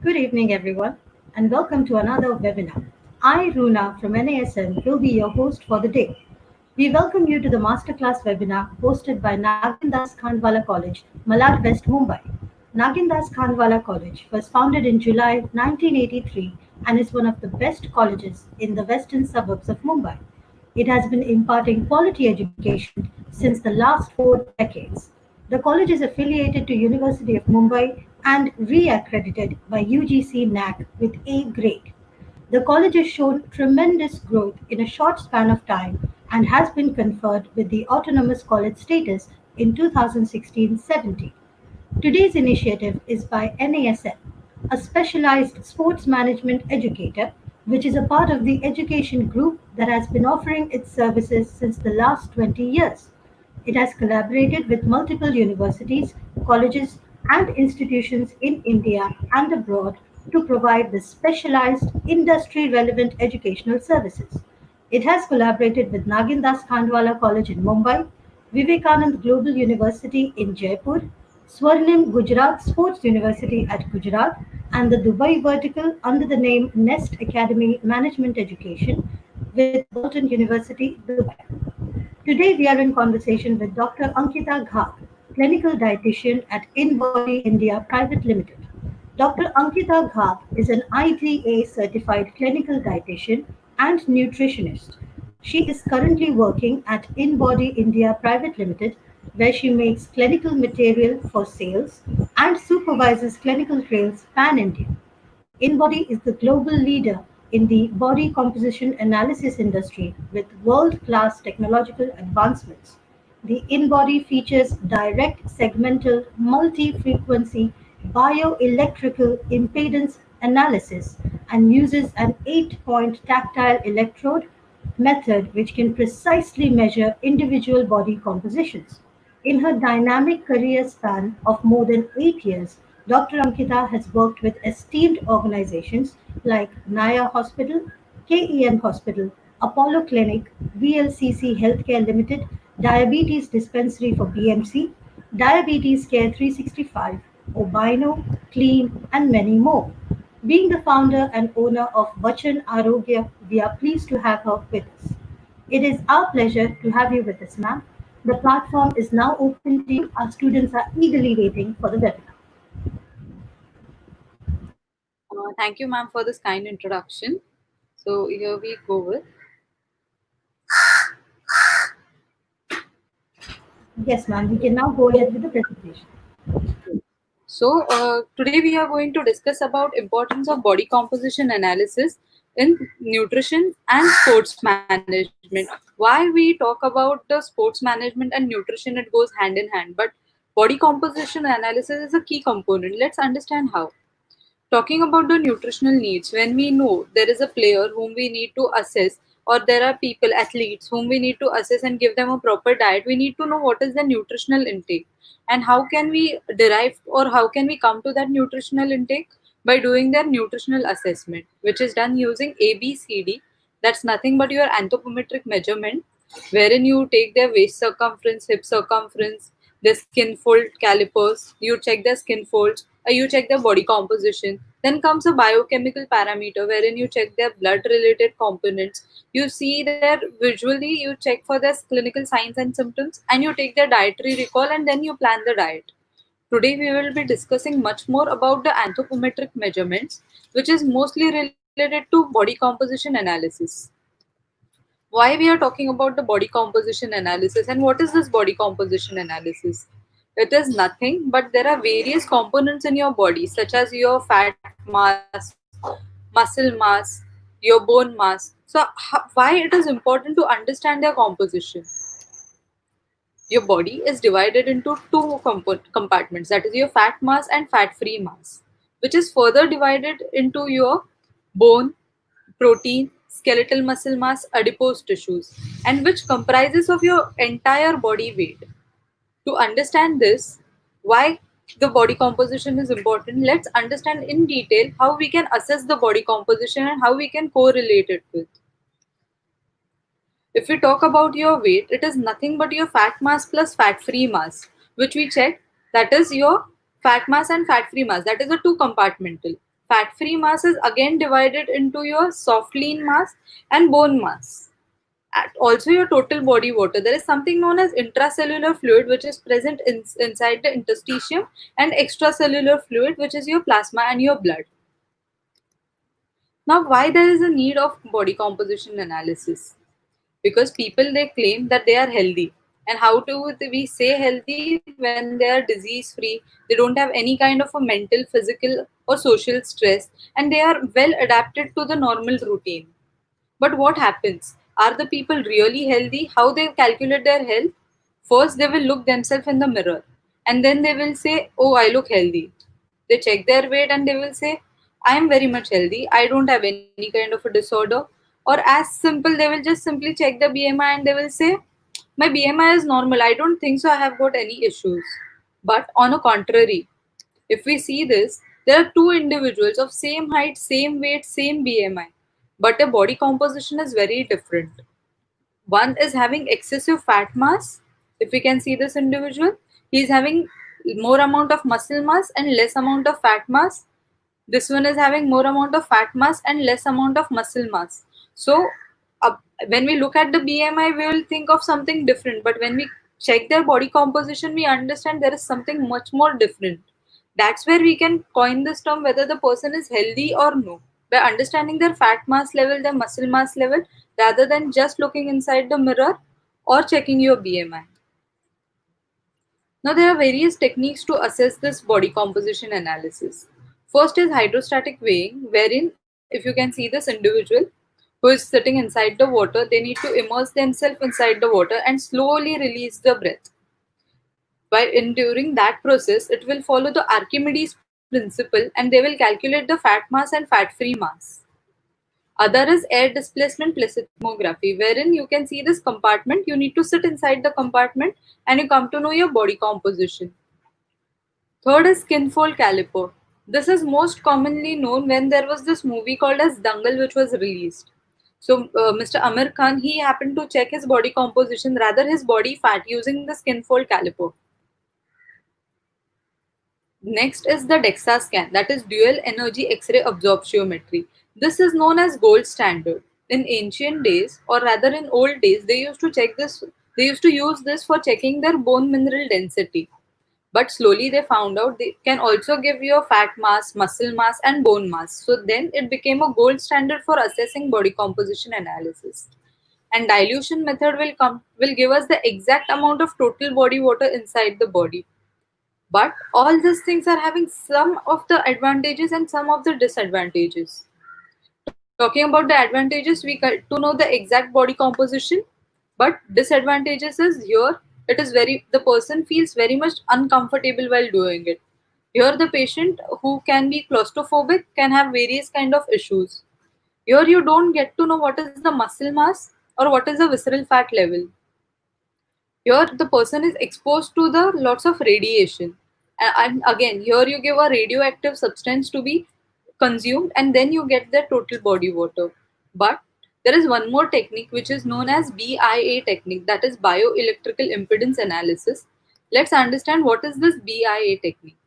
Good evening, everyone, and welcome to another webinar. I, Runa from NASM, will be your host for the day. We welcome you to the Masterclass webinar hosted by Nagindas Khandwala College, Malad West, Mumbai. Nagindas Khandwala College was founded in July 1983 and is one of the best colleges in the western suburbs of Mumbai. It has been imparting quality education since the last 4 decades. The college is affiliated to University of Mumbai and re-accredited by UGC NAC with A grade. The college has shown tremendous growth in a short span of time and has been conferred with the autonomous college status in 2016-17. Today's initiative is by NASM, a specialized sports management educator, which is a part of the education group that has been offering its services since the last 20 years. It has collaborated with multiple universities, colleges, and institutions in India and abroad to provide the specialized, industry relevant educational services. It has collaborated with Nagindas Khandwala College in Mumbai, Vivekanand Global University in Jaipur, Swarnim Gujarat Sports University at Gujarat, and the Dubai vertical under the name Nest Academy Management Education with Bolton University, Dubai. Today we are in conversation with Dr. Ankita Ghag, clinical dietitian at InBody India Private Limited. Dr. Ankita Ghag is an IDA certified clinical dietitian and nutritionist. She is currently working at InBody India Private Limited, where she makes clinical material for sales and supervises clinical trials pan India. InBody is the global leader in the body composition analysis industry with world-class technological advancements. The InBody features direct segmental multi-frequency bioelectrical impedance analysis and uses an 8-point tactile electrode method which can precisely measure individual body compositions. In her dynamic career span of more than 8 years, Dr. Ankita has worked with esteemed organizations like Naya Hospital, KEM Hospital, Apollo Clinic, VLCC Healthcare Limited, Diabetes Dispensary for BMC, Diabetes Care 365, Obino, Clean, and many more. Being the founder and owner of Vachan Arogya, we are pleased to have her with us. It is our pleasure to have you with us, ma'am. The platform is now open to you. Our students are eagerly waiting for the webinar. Thank you, ma'am, for this kind introduction. So here we go with. Yes, ma'am. We can now go ahead with the presentation. So today we are going to discuss about importance of body composition analysis in nutrition and sports management. Why we talk about the sports management and nutrition, it goes hand in hand, but body composition analysis is a key component. Let's understand how. Talking about the nutritional needs, when we know there is a player whom we need to assess, or there are people, athletes, whom we need to assess and give them a proper diet, we need to know what is the nutritional intake and how can we derive or how can we come to that nutritional intake by doing their nutritional assessment, which is done using ABCD. That's nothing but your anthropometric measurement, wherein you take their waist circumference, hip circumference, their skin fold calipers, you check their skin folds, you check their body composition. Then comes a biochemical parameter wherein you check their blood related components. You see their visually, you check for their clinical signs and symptoms, and you take their dietary recall and then you plan the diet. Today we will be discussing much more about the anthropometric measurements, which is mostly related to body composition analysis. Why we are talking about the body composition analysis and what is this body composition analysis? It is nothing but there are various components in your body, such as your fat mass, muscle mass, your bone mass. So why it is important to understand their composition? Your body is divided into two compartments, that is your fat mass and fat free mass, which is further divided into your bone, protein, skeletal muscle mass, adipose tissues, and which comprises of your entire body weight. To understand this, why the body composition is important, let's understand in detail how we can assess the body composition and how we can correlate it with. If we talk about your weight, it is nothing but your fat mass plus fat free mass, which we check. That is your fat mass and fat free mass. That is a two compartmental. Fat-free mass is again divided into your soft lean mass and bone mass. And also your total body water. There is something known as intracellular fluid which is present inside the interstitium, and extracellular fluid which is your plasma and your blood. Now, why there is a need of body composition analysis? Because people, they claim that they are healthy. And how do we say healthy when they are disease free? They don't have any kind of a mental, physical, or social stress, and they are well adapted to the normal routine. But what happens? Are the people really healthy? How they calculate their health? First, they will look themselves in the mirror, and then they will say, "Oh, I look healthy." They check their weight and they will say, "I am very much healthy. I don't have any kind of a disorder." Or as simple, they will just simply check the BMI and they will say, "My BMI is normal. I don't think so. I have got any issues." But on a contrary, if we see this, there are two individuals of same height, same weight, same BMI, but their body composition is very different. One is having excessive fat mass. If we can see this individual, he is having more amount of muscle mass and less amount of fat mass. This one is having more amount of fat mass and less amount of muscle mass. So uh, when we look at the BMI, we will think of something different, but when we check their body composition, we understand there is something much more different. That's where we can coin this term whether the person is healthy or no, by understanding their fat mass level, their muscle mass level, rather than just looking inside the mirror or checking your BMI. Now, there are various techniques to assess this body composition analysis. First is hydrostatic weighing, wherein, if you can see this individual who is sitting inside the water, they need to immerse themselves inside the water and slowly release the breath. During that process, it will follow the Archimedes principle and they will calculate the fat mass and fat-free mass. Other is air displacement plethysmography, wherein you can see this compartment. You need to sit inside the compartment and you come to know your body composition. Third is skinfold caliper. This is most commonly known when there was this movie called as Dangal which was released. So Mr. Amir Khan, he happened to check his body composition, rather his body fat, using the skinfold caliper. Next is the DEXA scan, that is dual energy X-ray absorptiometry. This is known as gold standard. In ancient days, or rather in old days, they used to check this. They used to use this for checking their bone mineral density. But slowly they found out they can also give you a fat mass, muscle mass, and bone mass. So then it became a gold standard for assessing body composition analysis. And dilution method will give us the exact amount of total body water inside the body. But all these things are having some of the advantages and some of the disadvantages. Talking about the advantages, we get to know the exact body composition, but disadvantages is here the person feels very much uncomfortable while doing it. Here the patient who can be claustrophobic can have various kind of issues. Here you don't get to know what is the muscle mass or what is the visceral fat level. Here the person is exposed to the lots of radiation, and again here you give a radioactive substance to be consumed and then you get the total body water. But there is one more technique which is known as BIA technique, that is bioelectrical impedance analysis. Let's understand what is this BIA technique.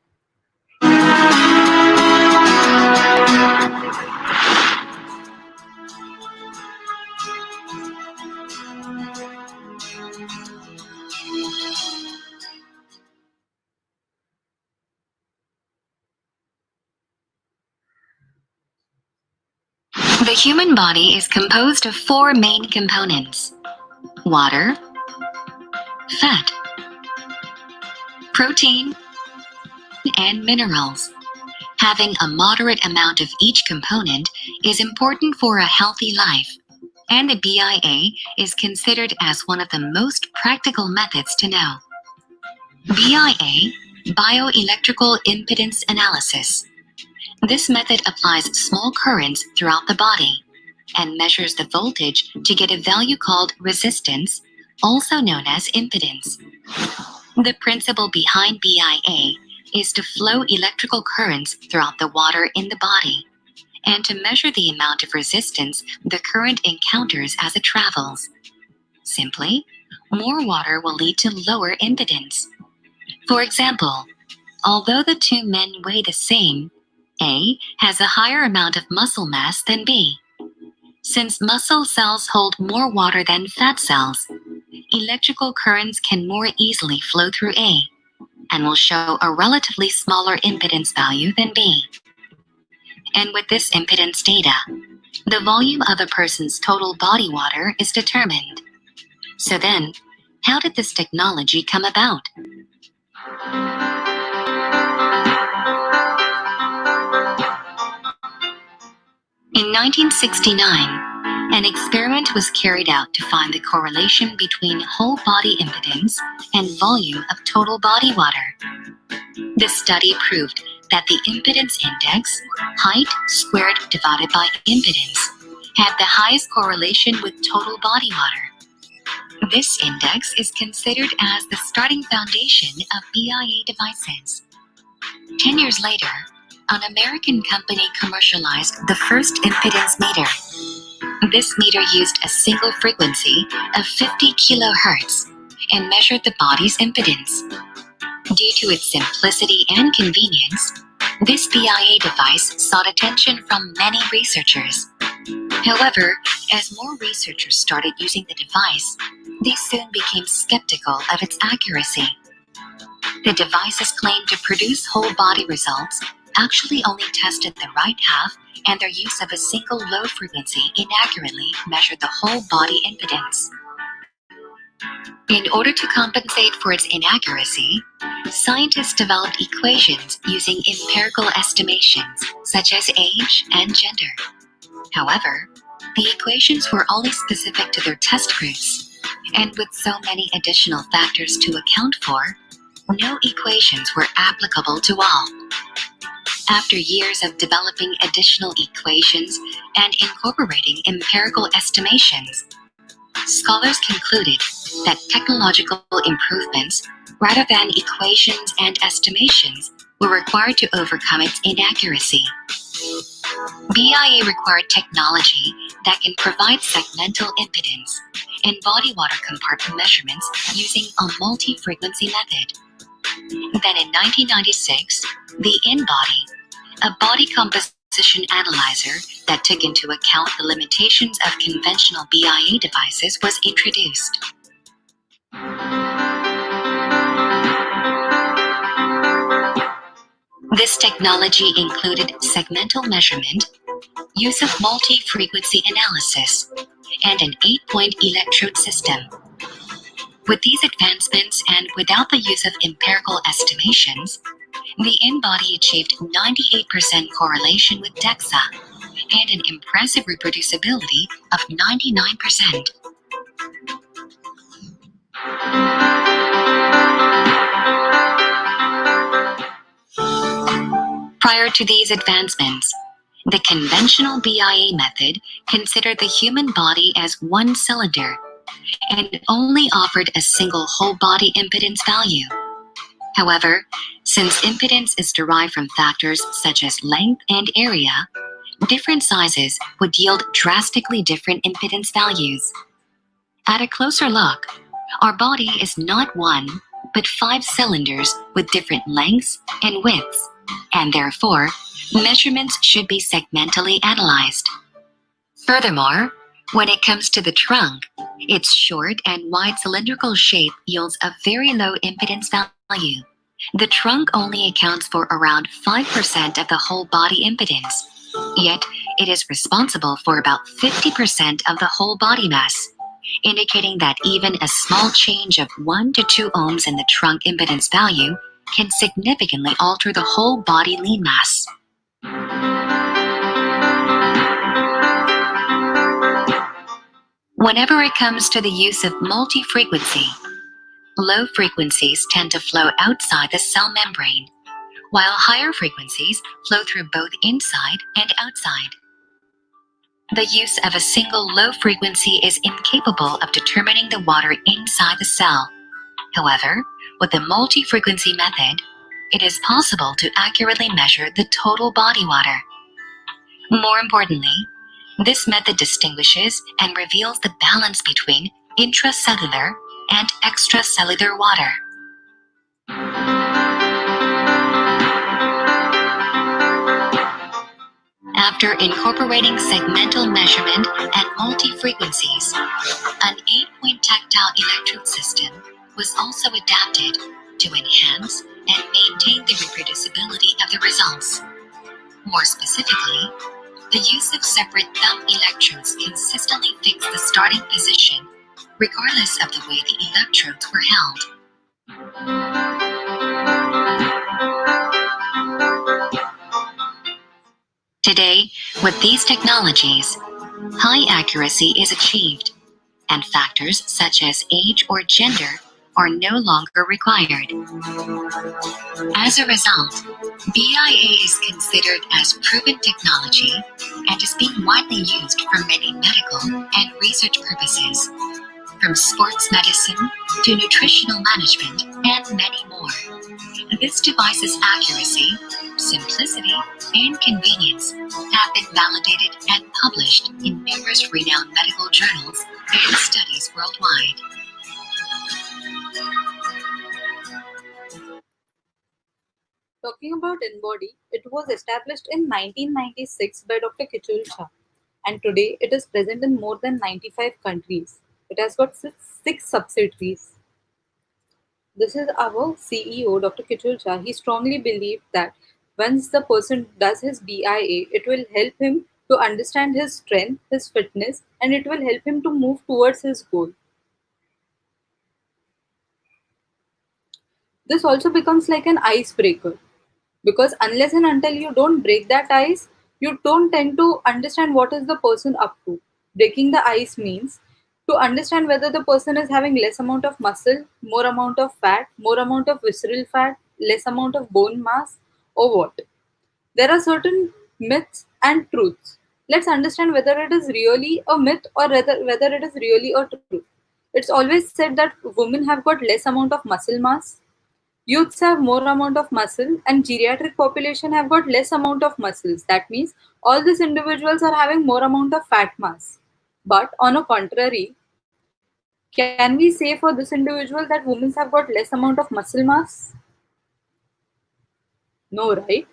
The human body is composed of four main components: water, fat, protein, and minerals. Having a moderate amount of each component is important for a healthy life, and the BIA is considered as one of the most practical methods to know. BIA, bioelectrical impedance analysis. This method applies small currents throughout the body and measures the voltage to get a value called resistance, also known as impedance. The principle behind BIA is to flow electrical currents throughout the water in the body and to measure the amount of resistance the current encounters as it travels. Simply, more water will lead to lower impedance. For example, although the two men weigh the same, A has a higher amount of muscle mass than B. Since muscle cells hold more water than fat cells, electrical currents can more easily flow through A and will show a relatively smaller impedance value than B. And with this impedance data, the volume of a person's total body water is determined. So then, how did this technology come about? In 1969, an experiment was carried out to find the correlation between whole body impedance and volume of total body water. This study proved that the impedance index, height squared divided by impedance, had the highest correlation with total body water. This index is considered as the starting foundation of BIA devices. 10 years later, an American company commercialized the first impedance meter. This meter used a single frequency of 50 kilohertz and measured the body's impedance. Due to its simplicity and convenience, this BIA device sought attention from many researchers. However, as more researchers started using the device, they soon became skeptical of its accuracy. The device's claim to produce whole body results actually only tested the right half, and their use of a single low frequency inaccurately measured the whole body impedance. In order to compensate for its inaccuracy, scientists developed equations using empirical estimations such as age and gender. However, the equations were only specific to their test groups, and with so many additional factors to account for, no equations were applicable to all. After years of developing additional equations and incorporating empirical estimations, scholars concluded that technological improvements, rather than equations and estimations, were required to overcome its inaccuracy. BIA required technology that can provide segmental impedance and body water compartment measurements using a multi-frequency method. Then in 1996, the InBody, a body composition analyzer that took into account the limitations of conventional BIA devices, was introduced. This technology included segmental measurement, use of multi-frequency analysis, and an 8-point electrode system. With these advancements and without the use of empirical estimations, the InBody achieved 98% correlation with DEXA and an impressive reproducibility of 99%. Prior to these advancements, the conventional BIA method considered the human body as one cylinder and only offered a single whole body impedance value. However, since impedance is derived from factors such as length and area, different sizes would yield drastically different impedance values. At a closer look, our body is not one, but 5 cylinders with different lengths and widths, and therefore, measurements should be segmentally analyzed. Furthermore, when it comes to the trunk, its short and wide cylindrical shape yields a very low impedance value. The trunk only accounts for around 5% of the whole body impedance, yet it is responsible for about 50% of the whole body mass, indicating that even a small change of 1 to 2 ohms in the trunk impedance value can significantly alter the whole body lean mass. Whenever it comes to the use of multi-frequency, low frequencies tend to flow outside the cell membrane, while higher frequencies flow through both inside and outside. The use of a single low frequency is incapable of determining the water inside the cell. However, with the multi-frequency method, it is possible to accurately measure the total body water. More importantly, this method distinguishes and reveals the balance between intracellular and extracellular water. After incorporating segmental measurement and multi-frequencies, an 8-point tactile electrode system was also adapted to enhance and maintain the reproducibility of the results. More specifically, the use of separate thumb electrodes consistently fixed the starting position regardless of the way the electrodes were held. Today, with these technologies, high accuracy is achieved, and factors such as age or gender are no longer required. As a result, BIA is considered as proven technology and is being widely used for many medical and research purposes, from sports medicine to nutritional management and many more. This device's accuracy, simplicity, and convenience have been validated and published in numerous renowned medical journals and studies worldwide. Talking about InBody, it was established in 1996 by Dr. Kichul Shah, and today it is present in more than 95 countries. It has got six subsidiaries. This is our CEO, Dr. Kichul Shah. He strongly believed that once the person does his BIA, it will help him to understand his strength, his fitness, and it will help him to move towards his goal. This also becomes like an icebreaker, because unless and until you don't break that ice, you don't tend to understand what is the person up to. Breaking the ice means to understand whether the person is having less amount of muscle, more amount of fat, more amount of visceral fat, less amount of bone mass, or what. There are certain myths and truths. Let's understand whether it is really a myth or whether it is really a truth. It's always said that women have got less amount of muscle mass, youths have more amount of muscle, and geriatric population have got less amount of muscles. That means all these individuals are having more amount of fat mass. But on a contrary, can we say for this individual that women have got less amount of muscle mass? No, right?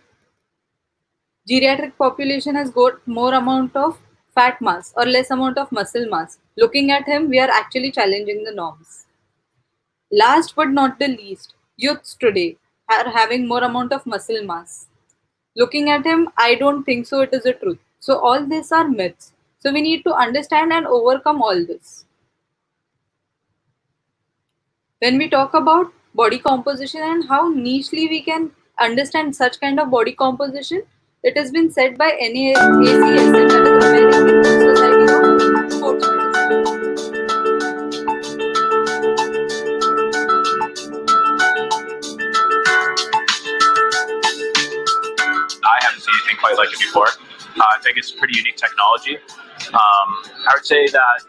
Geriatric population has got more amount of fat mass or less amount of muscle mass. Looking at him, we are actually challenging the norms. Last but not the least, youths today are having more amount of muscle mass. Looking at him, I don't think so it is a truth. So all these are myths. So we need to understand and overcome all this. When we talk about body composition and how nichely we can understand such kind of body composition, it has been said by NASM, that is American Society of Sports Medicine. I haven't seen anything quite like it before. I think it's pretty unique technology. I would say that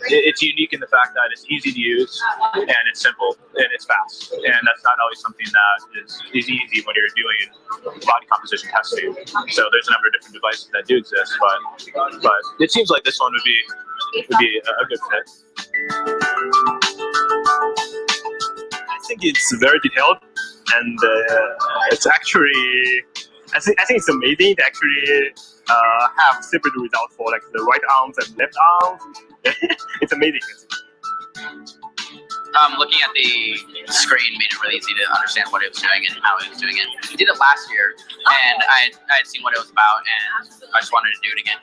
it's unique in the fact that it's easy to use and it's simple and it's fast. And that's not always something that is easy when you're doing body composition testing. So there's a number of different devices that do exist, but it seems like this one would be a good fit. I think it's very detailed, and it's actually. I think it's amazing to actually have separate results for like the right arms and left arms. It's amazing. Looking at the screen made it really easy to understand what it was doing and how it was doing it. We did it last year, and I had seen what it was about, and I just wanted to do it again.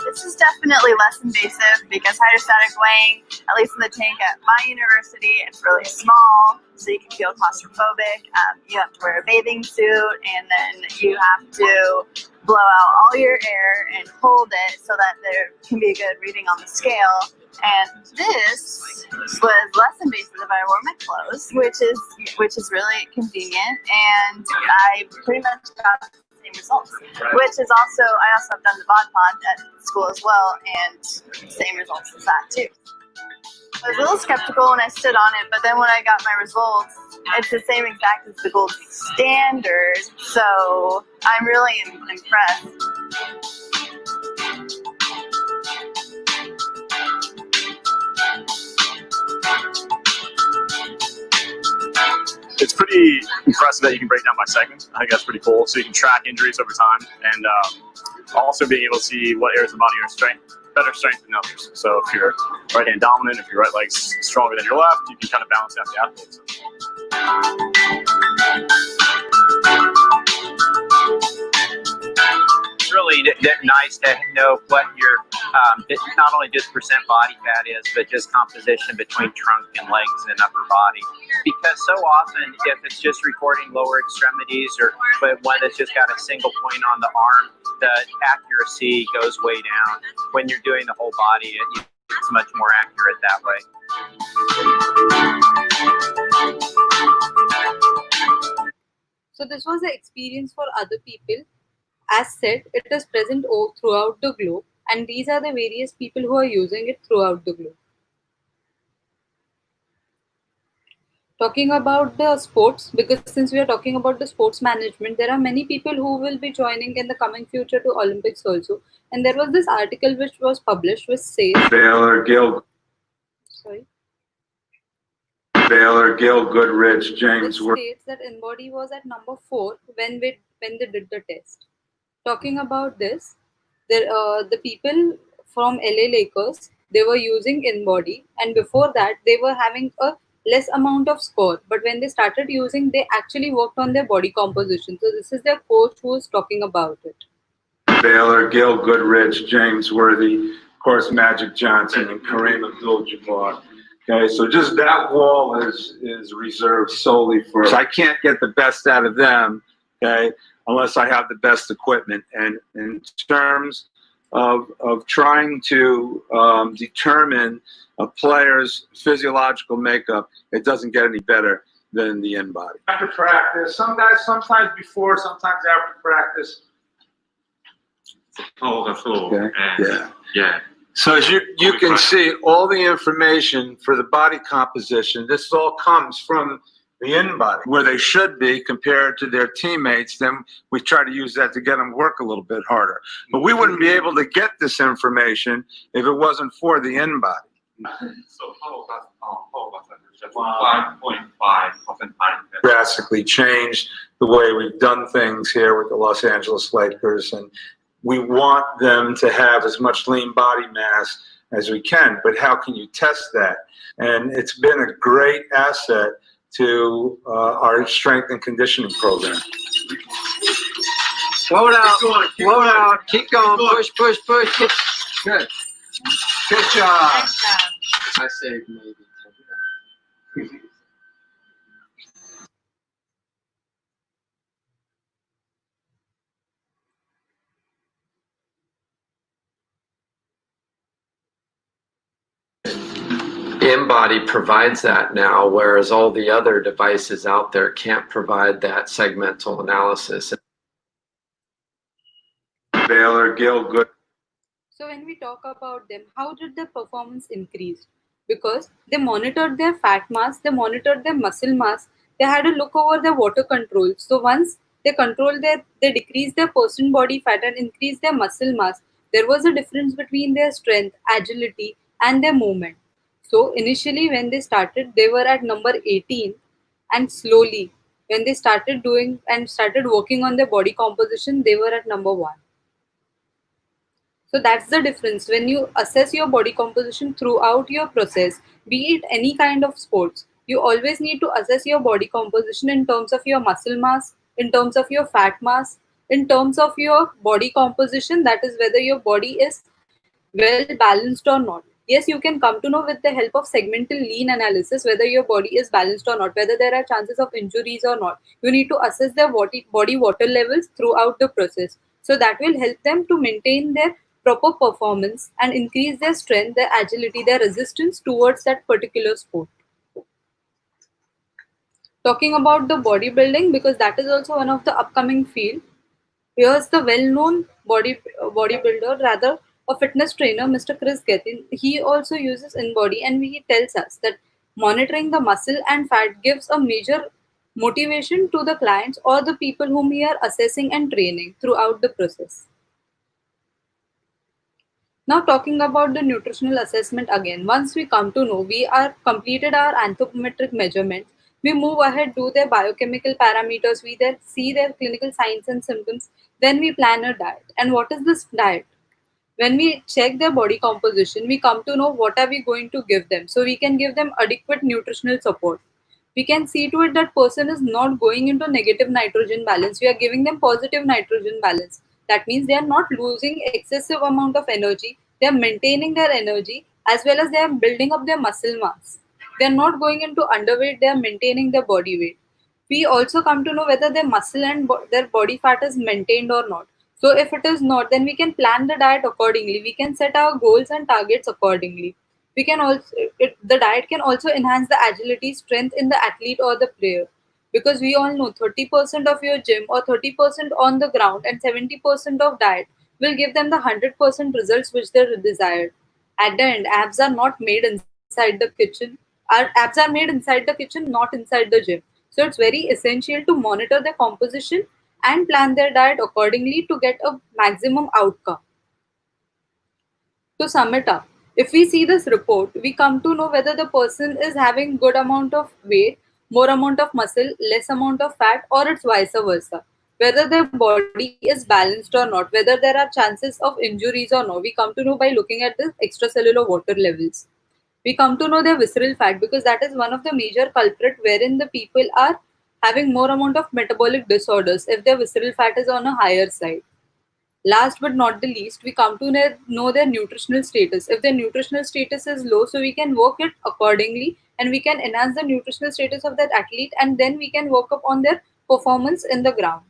This is definitely less invasive because hydrostatic weighing, at least in the tank at my university, it's really small, so you can feel claustrophobic. You have to wear a bathing suit, and then you have to blow out all your air and hold it so that there can be a good reading on the scale. And this was less invasive if I wore my clothes, which is really convenient, and I pretty much got results, which is also, I also have done the bod pod at school as well, and same results as that too. I was a little skeptical when I stood on it, but then when I got my results, it's the same exact as the gold standard, so I'm really impressed. it's pretty impressive that you can break down by segments. I think that's pretty cool. So you can track injuries over time, and also being able to see what areas of the body are better strength than others. So if you're right hand dominant, if your right leg's stronger than your left, you can kind of balance out the athletes. It's really nice to know what your not only just percent body fat is, but just composition between trunk and legs and upper body. Because so often, if it's just recording lower extremities or one that's just got a single point on the arm, the accuracy goes way down. When you're doing the whole body, it's much more accurate that way. So this was the experience for other people. As said, it is present throughout the globe, and these are the various people who are using it throughout the globe. Talking about the sports, because since we are talking about the sports management, there are many people who will be joining in the coming future to Olympics also. And there was this article which was published which says Baylor, Gill, Goodrich, James. Which states that InBody was at number 4 when they did the test. Talking about this, the people from LA Lakers, they were using InBody, and before that they were having a less amount of score. But when they started using, they actually worked on their body composition. So this is their coach who is talking about it. Baylor, Gill, Goodrich, James Worthy, of course, Magic Johnson, and Kareem Abdul-Jabbar. Okay, so just that wall is reserved solely for. So I can't get the best out of them, okay, unless I have the best equipment. And in terms of trying to determine a player's physiological makeup, it doesn't get any better than the InBody. After practice, sometimes before, sometimes after practice. Okay. Yeah. So as you can see, all the information for the body composition, this all comes from the InBody, where they should be compared to their teammates. Then we try to use that to get them work a little bit harder. But we wouldn't be able to get this information if it wasn't for the InBody. So how about 5.5% Drastically changed the way we've done things here with the Los Angeles Lakers, and we want them to have as much lean body mass as we can, but how can you test that? And it's been a great asset to our strength and conditioning program. Float out, keep going, push. Good job. I say maybe. InBody provides that now, whereas all the other devices out there can't provide that segmental analysis. Baylor, Gill, Good. So when we talk about them, how did their performance increase? Because they monitored their fat mass, they monitored their muscle mass, they had a look over their water control. So once they they decreased their percent body fat and increased their muscle mass, there was a difference between their strength, agility, and their movement. So initially when they started, they were at number 18, and slowly when they started doing and started working on their body composition, they were at number 1. So that's the difference. When you assess your body composition throughout your process, be it any kind of sports, you always need to assess your body composition in terms of your muscle mass, in terms of your fat mass, in terms of your body composition, that is whether your body is well balanced or not. Yes, you can come to know with the help of segmental lean analysis whether your body is balanced or not, whether there are chances of injuries or not. You need to assess their body water levels throughout the process. So that will help them to maintain their proper performance and increase their strength, their agility, their resistance towards that particular sport. Talking about the bodybuilding, because that is also one of the upcoming field. Here's the well-known bodybuilder, rather a fitness trainer, Mr. Chris Gethin. He also uses InBody, and he tells us that monitoring the muscle and fat gives a major motivation to the clients or the people whom we are assessing and training throughout the process. Now talking about the nutritional assessment again, once we come to know, we are completed our anthropometric measurements. We move ahead, do their biochemical parameters, see their clinical signs and symptoms, then we plan a diet. And what is this diet? When we check their body composition, we come to know what are we going to give them. So we can give them adequate nutritional support. We can see to it that person is not going into negative nitrogen balance. We are giving them positive nitrogen balance. That means they are not losing excessive amount of energy. They are maintaining their energy as well as they are building up their muscle mass. They are not going into underweight. They are maintaining their body weight. We also come to know whether their muscle and their body fat is maintained or not. So if it is not, then we can plan the diet accordingly. We can set our goals and targets accordingly. We can also the diet can also enhance the agility strength in the athlete or the player, because we all know 30% of your gym or 30% on the ground and 70% of diet will give them the 100% results which they desired. At the end, abs are not made inside the kitchen. Our abs are made inside the kitchen, not inside the gym. So it's very essential to monitor their composition and plan their diet accordingly to get a maximum outcome. To sum it up, if we see this report, we come to know whether the person is having good amount of weight, more amount of muscle, less amount of fat, or it's vice versa. Whether their body is balanced or not, whether there are chances of injuries or no, we come to know by looking at the extracellular water levels. We come to know their visceral fat because that is one of the major culprit wherein the people are having more amount of metabolic disorders if their visceral fat is on a higher side. Last but not the least, we come to know their nutritional status. If their nutritional status is low, so we can work it accordingly and we can enhance the nutritional status of that athlete, and then we can work up on their performance in the ground.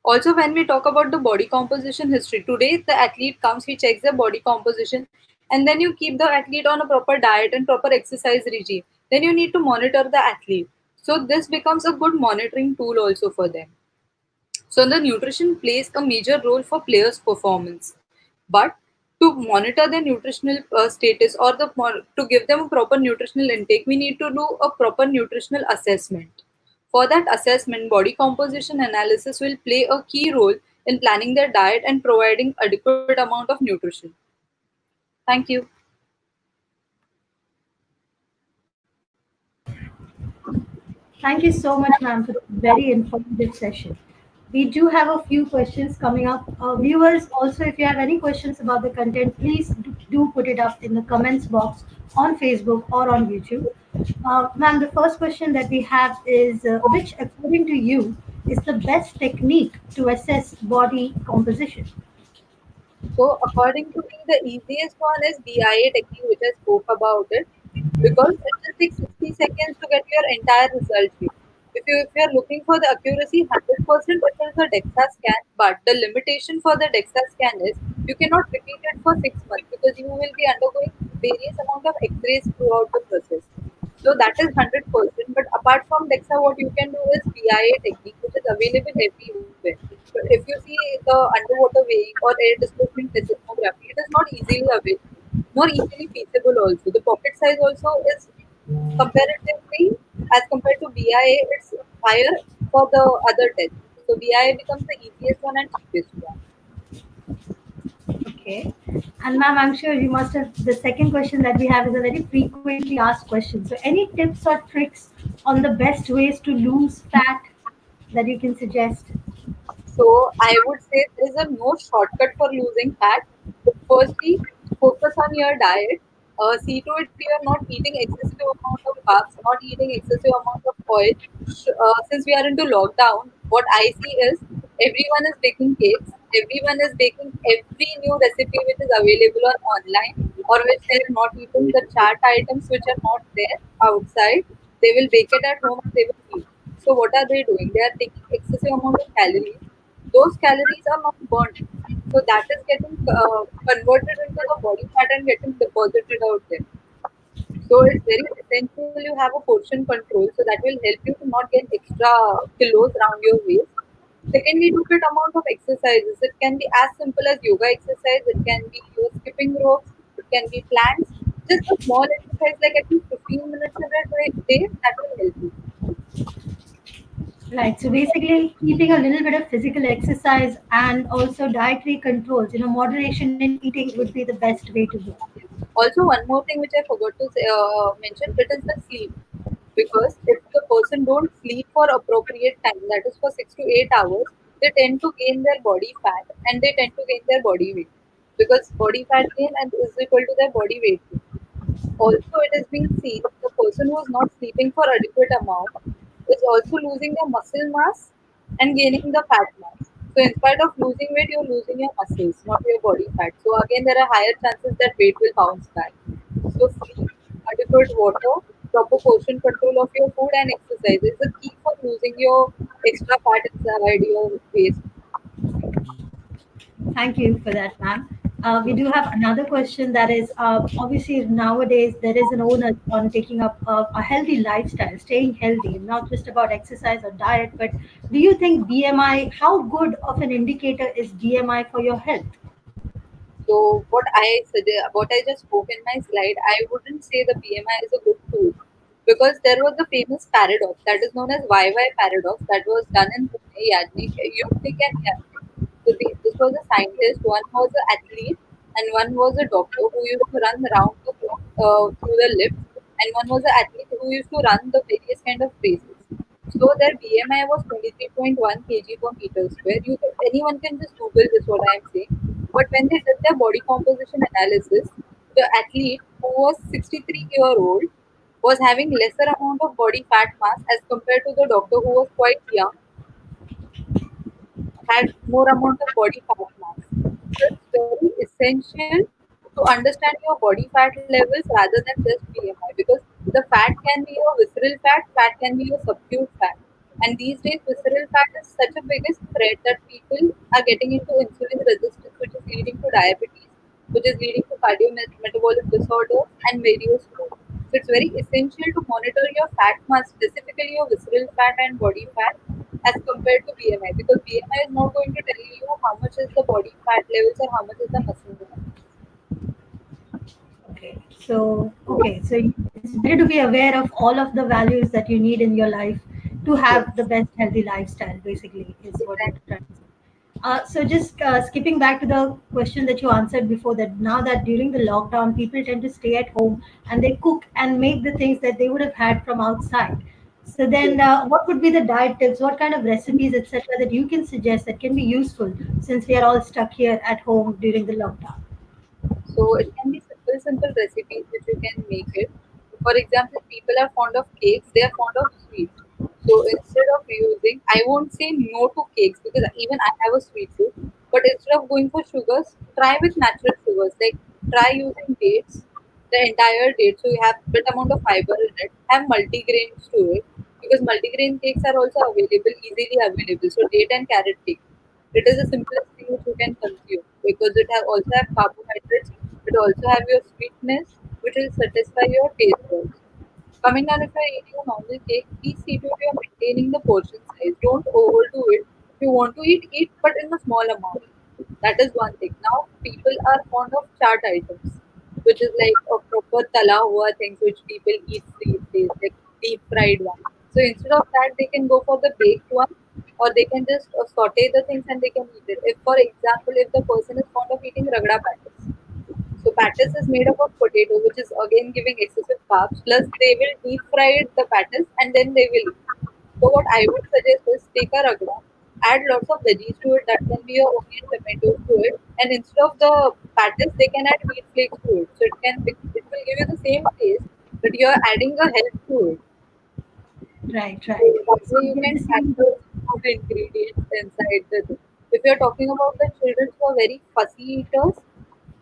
Also, when we talk about the body composition history, today the athlete comes, he checks their body composition, and then you keep the athlete on a proper diet and proper exercise regime. Then you need to monitor the athlete. So this becomes a good monitoring tool also for them. So the nutrition plays a major role for players' performance. But to monitor their nutritional status or to give them a proper nutritional intake, we need to do a proper nutritional assessment. For that assessment, body composition analysis will play a key role in planning their diet and providing adequate amount of nutrition. Thank you. Thank you so much, ma'am, for the very informative session. We do have a few questions coming up. Viewers, also, if you have any questions about the content, please do put it up in the comments box on Facebook or on YouTube. Ma'am, the first question that we have is which, according to you, is the best technique to assess body composition? So according to me, the easiest one is BIA technique, which I spoke about it, because it just takes 60 seconds to get your entire result sheet. If you're looking for the accuracy 100%, it is a DEXA scan, but the limitation for the DEXA scan is you cannot repeat it for 6 months because you will be undergoing various amount of X-rays throughout the process. So that is 100%. But apart from DEXA, what you can do is BIA technique, which is available everywhere. But if you see the underwater weighing or air displacement seismography, it is not easily available, more easily feasible also. The pocket size also is comparatively, as compared to BIA, it's higher for the other tests. So BIA becomes the easiest one and cheapest one. Okay. And ma'am, I'm sure you must have, the second question that we have is a very frequently asked question. So any tips or tricks on the best ways to lose fat that you can suggest? So I would say there is a no shortcut for losing fat. But firstly, focus on your diet. See to it you are not eating excessive amount of carbs, not eating excessive amount of oil. Since we are into lockdown, what I see is everyone is baking cakes. Everyone is baking every new recipe which is available on online, or which they are not eating the chat items which are not there outside. They will bake it at home and they will eat. So what are they doing? They are taking excessive amount of calories. Those calories are not burnt. So that is getting converted into the body fat and getting deposited out there. So it's very essential you have a portion control, so that will help you to not get extra kilos around your waist. Secondly, do good amount of exercises. It can be as simple as yoga exercise. It can be your skipping ropes. It can be planks. Just a small exercise like at least 15 minutes every day, that will help you. Right. So basically, keeping a little bit of physical exercise and also dietary controls, moderation in eating would be the best way to go. Also, one more thing which I forgot to say, mention, it is the sleep. because if the person don't sleep for appropriate time, that is for 6 to 8 hours, they tend to gain their body fat and they tend to gain their body weight because body fat gain and is equal to their body weight gain. Also, it has been seen the person who is not sleeping for adequate amount is also losing their muscle mass and gaining the fat mass. So, in spite of losing weight, you're losing your muscles, not your body fat. So, again, there are higher chances that weight will bounce back. So, sleep, adequate water, proper portion control of your food, and exercise is the key for losing your extra fat inside your waist. Thank you for that, ma'am. We do have another question that is obviously nowadays there is an onus on taking up a healthy lifestyle, staying healthy, not just about exercise or diet, but do you think BMI, how good of an indicator is BMI for your health? So what I suggest, what I just spoke in my slide, I wouldn't say the BMI is a good tool because there was the famous paradox that is known as YY paradox that was done in Pune, Yudnik and Yadnik. So this was a scientist, one was an athlete and one was a doctor who used to run around the clock through the lifts, and one was an athlete who used to run the various kind of races. So their BMI was 23.1 kg per meter square. Anyone can just Google this, what I am saying. But when they did their body composition analysis, the athlete who was 63-year-old was having lesser amount of body fat mass as compared to the doctor who was quite young, had more amount of body fat mass. So it's very essential to understand your body fat levels rather than just BMI because the fat can be your visceral fat, fat can be your subcute fat. And these days, visceral fat is such a biggest threat that people are getting into insulin resistance, which is leading to diabetes, which is leading to cardiometabolic disorders and various more. So it's very essential to monitor your fat mass, specifically your visceral fat and body fat, as compared to BMI because BMI is not going to tell you how much is the body fat levels or how much is the muscle mass. Okay, so it's better to be aware of all of the values that you need in your life to have the Yes, best healthy lifestyle. Basically, is what you're exactly. trying to say. So just skipping back to the question that you answered before, that now that during the lockdown people tend to stay at home and they cook and make the things that they would have had from outside. So then, what would be the diet tips? What kind of recipes, etc., that you can suggest that can be useful since we are all stuck here at home during the lockdown? So it can be simple recipes which you can make it. For example, people are fond of cakes, they are fond of sweets. So instead of using, I won't say no to cakes because even I have a sweet tooth. But instead of going for sugars, try with natural sugars. Like try using dates, the entire date. So you have bit amount of fiber in it. Have multigrains to it because multigrain cakes are also available, easily available. So date and carrot cake. It is the simplest thing which you can consume because it have also have carbohydrates. It also have your sweetness, which will satisfy your taste buds. Coming down, if you're eating a normal cake, please see to it you're maintaining the portion size. Don't overdo it. If you want to eat, eat, but in a small amount. That is one thing. Now, people are fond of chaat items, which is like a proper tala hua things which people eat these days, like deep fried one. So instead of that, they can go for the baked one, or they can just saute the things and they can eat it. If, for example, if the person is fond of eating ragda patties, so patties is made up of potato, which is again giving excessive carbs. Plus, they will deep fry the patties and then they will eat. So, what I would suggest is take a ragda, add lots of veggies to it. That can be your onion, tomatoes to it, and instead of the patties, they can add wheat flakes to it. So it will give you the same taste, but you are adding a health to it. Right, So right. that So way you can basically, factor food ingredients inside the thing. If you're talking about the children who are very fussy eaters,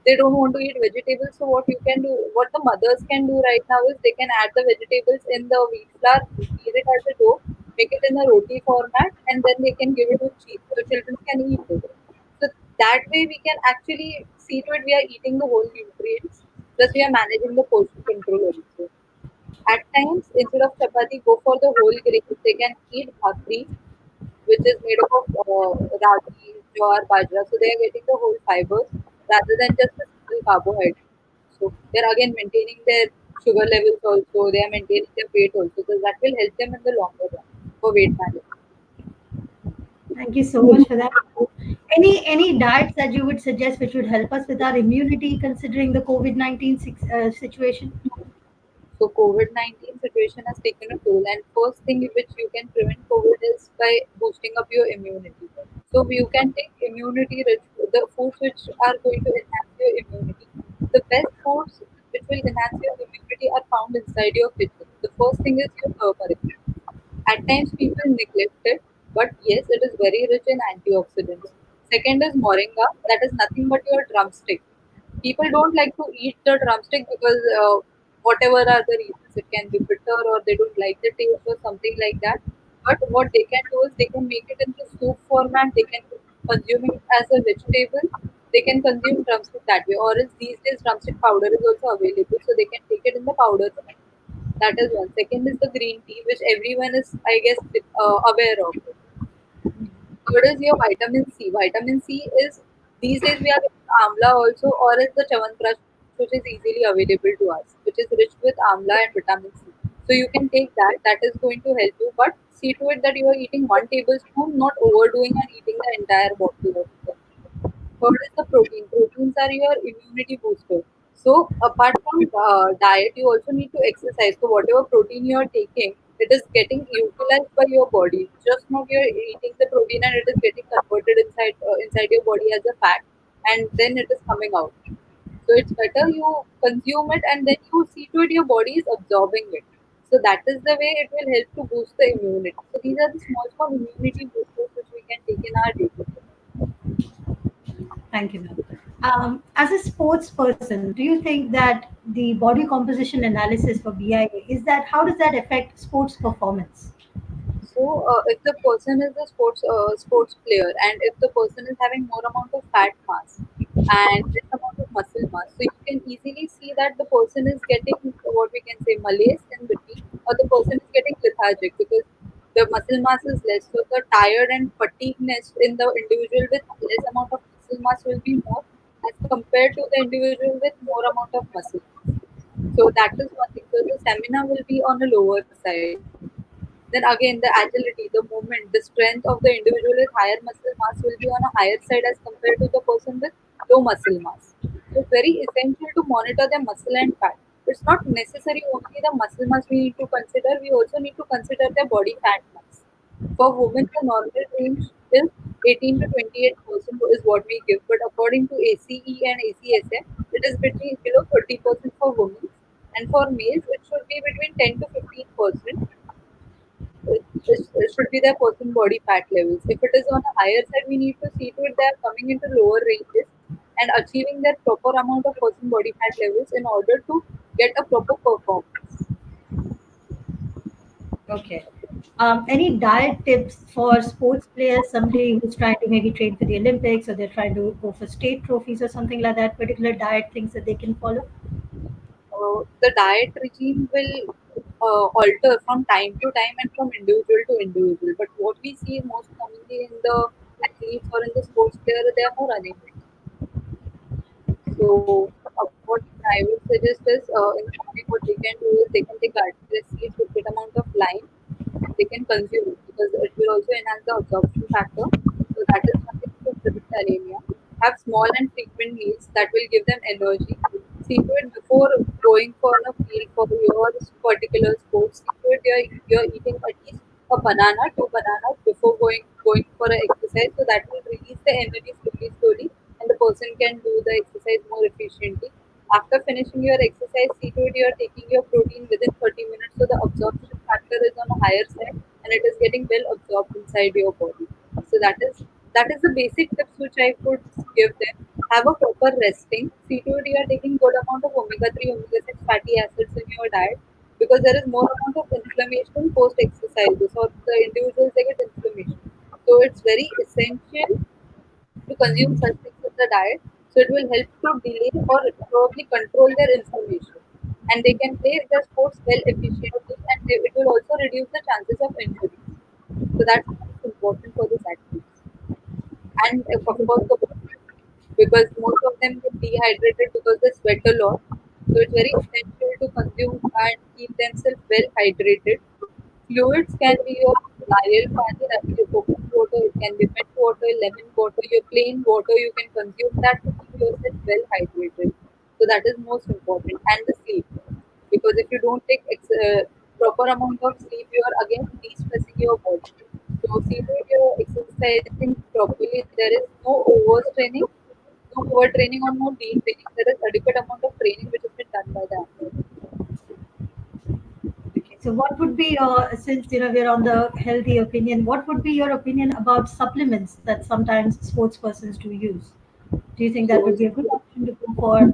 they don't want to eat vegetables. So what you can do, what the mothers can do right now is they can add the vegetables in the wheat flour, freeze it as a dough, make it in a roti format, and then they can give it with cheese. So children can eat it. So that way we can actually see to it we are eating the whole nutrients, plus we are managing the portion control also. At times, instead of chapati, go for the whole grains. They can eat bhakri, which is made up of ragi, jowar, bajra. So they are getting the whole fibers rather than just a single carbohydrate. So they're again maintaining their sugar levels also. They are maintaining their weight also. So that will help them in the longer run for weight management. thank you so much for that. Any diets that you would suggest which would help us with our immunity considering the COVID-19 situation? So COVID-19 situation has taken a toll, and first thing which you can prevent COVID is by boosting up your immunity. So you can take immunity rich the foods which are going to enhance your immunity. The best foods which will enhance your immunity are found inside your kitchen. The first thing is your turmeric. At times people neglect it, but yes, it is very rich in antioxidants. Second is moringa, that is nothing but your drumstick. People don't like to eat the drumstick because whatever are the reasons, it can be bitter or they don't like the taste or something like that. But what they can do is they can make it into soup format, they can consume it as a vegetable, they can consume drumstick that way. Or else these days drumstick powder is also available, so they can take it in the powder form. That is one. Second is the green tea, which everyone is, I guess, aware of. Third is your vitamin C. Vitamin C is these days we are getting amla also, or is the Chyawanprash, which is easily available to us, which is rich with amla and vitamin C. So you can take that. That is going to help you, but see to it that you are eating 1 tablespoon, not overdoing and eating the entire bottle of it. Third is the protein. Proteins are your immunity booster. So apart from diet, you also need to exercise. So whatever protein you are taking, it is getting utilized by your body. Just not you're eating the protein and it is getting converted inside your body as a fat, and then it is coming out. So it's better you consume it and then you see to it your body is absorbing it. So that is the way it will help to boost the immunity. So these are the small immunity boosters which we can take in our day. Thank you, ma'am. As a sports person, do you think that the body composition analysis for BIA is that how does that affect sports performance? So, if the person is a sports player, and if the person is having more amount of fat mass and less amount of muscle mass, so you can easily see that the person is getting what we can say malaise in between, or the person is getting lethargic because the muscle mass is less. So the tired and fatigueness in the individual with less amount of muscle mass will be more as compared to the individual with more amount of muscle mass. So that is one thing. So the stamina will be on a lower side. Then again, the agility, the movement, the strength of the individual with higher muscle mass will be on a higher side as compared to the person with low muscle mass. So it's very essential to monitor their muscle and fat. It's not necessary only the muscle mass we need to consider, we also need to consider their body fat mass. For women, the normal range is 18 to 28% is what we give, but according to ACE and ACSM, it is between below 30% for women, and for males, it should be between 10 to 15%. It should be their person body fat levels. If it is on a higher side, we need to see to it they are coming into lower ranges and achieving that proper amount of person body fat levels in order to get a proper performance. Okay. Any diet tips for sports players, somebody who's trying to maybe train for the Olympics or they're trying to go for state trophies or something like that, particular diet things that they can follow? The diet regime will alter from time to time and from individual to individual. But what we see most commonly in the athletes or in the sports player, they are more anemic. So, what I would suggest is in the morning, what they can do is they can take artichoke seeds with good amount of lime and they can consume it because it will also enhance the absorption factor. So, that is something to prevent anemia. Have small and frequent meals that will give them energy. See to it before going for a field for your particular sports. See to it you're eating at least a banana, two bananas before going for an exercise. So that will release the energy slowly, and the person can do the exercise more efficiently. After finishing your exercise, see to it you are taking your protein within 30 minutes, so the absorption factor is on a higher side and it is getting well absorbed inside your body. So that is the basic tips which I could give them. Have a proper resting. See to it you are taking good amount of omega 3, omega 6 fatty acids in your diet because there is more amount of inflammation post exercises or the individuals they get inflammation. So it's very essential to consume such things in the diet. So it will help to delay or probably control their inflammation. And they can play their sports well efficiently and it will also reduce the chances of injuries. So that's most important for these athletes. And of course the water because most of them get dehydrated because they sweat a lot. So it's very essential to consume and keep themselves well hydrated. Fluids can be your Nile Pani, that is your coconut water, it can be mint water, lemon water, your plain water, you can consume that to keep yourself well hydrated. So that is most important. And the sleep. because if you don't take proper amount of sleep, you are again de-stressing your body. So see that you're exercising properly. There is no overtraining, no overtraining or no de-training. There is adequate amount of training which has been done by the athlete. Okay, so what would be your, since we're on the healthy opinion, what would be your opinion about supplements that sometimes sports persons do use? Do you think that So would be a good option to go for?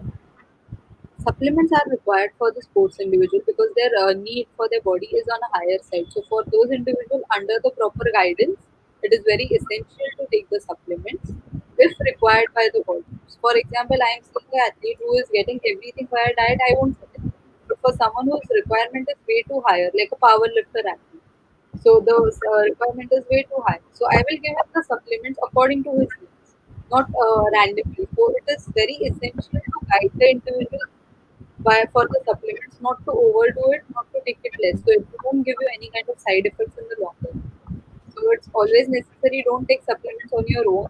supplements are required for the sports individual because their need for their body is on a higher side. So for those individuals under the proper guidance, it is very essential to take the supplements if required by the body. For example, I am seeing an athlete who is getting everything via diet. I won't suggest. But for someone whose requirement is way too higher, like a power lifter athlete, so the requirement is way too high. So I will give him the supplements according to his needs, not randomly. So it is very essential to guide the individual for the supplements, not to overdo it, not to take it less. So it won't give you any kind of side effects in the long run. So it's always necessary. Don't take supplements on your own.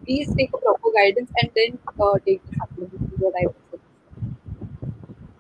Please take a proper guidance and then take the supplements. Is what I would suggest.